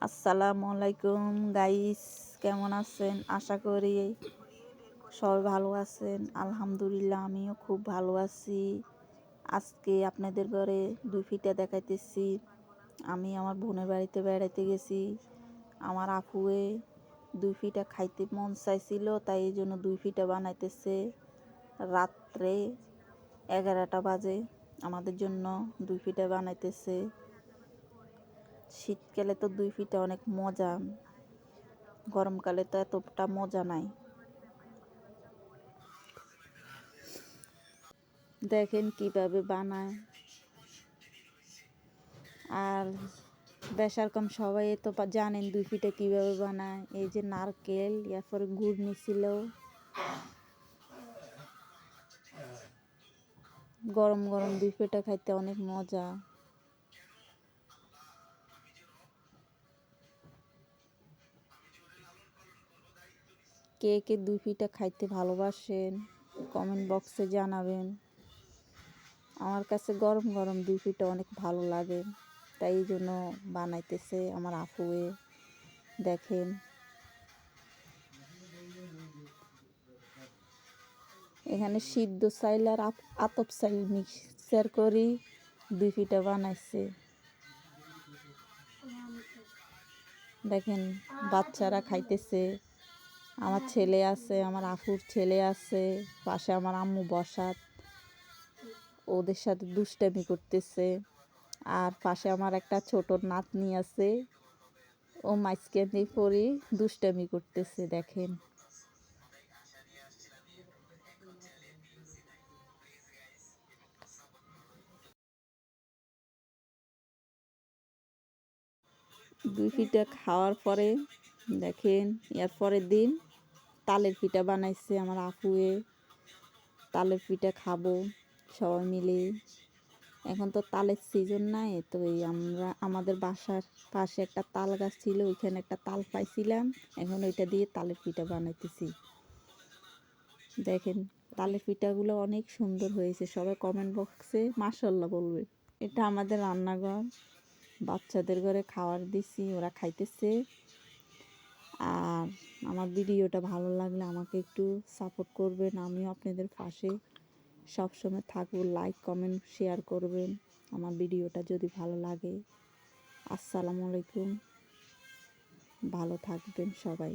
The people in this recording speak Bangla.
আসসালামু আলাইকুম গাইস, কেমন আছেন? আশা করি সবাই ভালো আছেন। আলহামদুলিল্লাহ আমিও খুব ভালো আছি। আজকে আপনাদের ঘরে দুই ফিটা দেখাইতেছি। আমি আমার বোনের বাড়িতে বেড়াইতে গেছি। আমার আপুয়ে দুই ফিটা খাইতে মন চাইছিল, তাই এই জন্য দুই ফিটা বানাইতেছে। রাত্রে 11টা বাজে আমাদের জন্য দুই ফিটা বানাইতেছে। শীতকালে তো দুই ফিটা অনেক মজা, গরমকালে তো এতটা মজা নাই। দেখেন কিভাবে বানায়। আর বেশার কম সবাই তো জানেন দুই ফিটা কিভাবে বানায়। এই যে নারকেল, এরপরে গুড় নিছিল। গরম গরম দুই ফিটা খাইতে অনেক মজা। কে কে দুই ফিটা খাইতে ভালোবাসেন কমেন্ট বক্সে জানাবেন। আমার কাছে গরম গরম দুই ফিটা অনেক ভালো লাগে, তাই এই জন্য বানাইতেছে আমার আপুয়ে। দেখেন এখানে সিদ্ধ চাইল আর আতপ চাইল মিক্সার করি দুই ফিটা বানাইছে। দেখেন বাচ্চারা খাইতেছে। আমার ছেলে আছে, আমার আপুর ছেলে আছে, পাশে আমার আম্মু বসাত, ওদের সাথে দুষ্টামি করতেছে। আর পাশে আমার একটা ছোট নাতনি আছে, ও মাঝখানে পড়ে দুষ্টামি করতেছে। দেখেন দুই ফিটা খাওয়ার পরে দেখেন এর পরের দিন তালের পিঠা বানাইছে আমার আপুয়ে। তালের পিঠা খাবো সবাই মিলে। এখন তো তালের সিজন নাই, তো এই আমাদের বাসার পাশে একটা তাল গাছ ছিল, ওইখানে একটা তাল পাইছিলাম, এখন ওইটা দিয়ে তালের পিঠা বানাইতেছি। দেখেন তালের পিঠাগুলো অনেক সুন্দর হয়েছে, সবাই কমেন্ট বক্সে মাশাআল্লাহ বলবে। এটা আমাদের রান্নাঘর, বাচ্চাদের ঘরে খাবার দিছি, ওরা খাইতেছে। আর আমার ভিডিওটা ভালো লাগলে আমাকে একটু সাপোর্ট করবেন, আমিও আপনাদের পাশে সবসময় থাকবো। লাইক কমেন্ট শেয়ার করবেন আমার ভিডিওটা যদি ভালো লাগে। আসসালামু আলাইকুম, ভালো থাকবেন সবাই।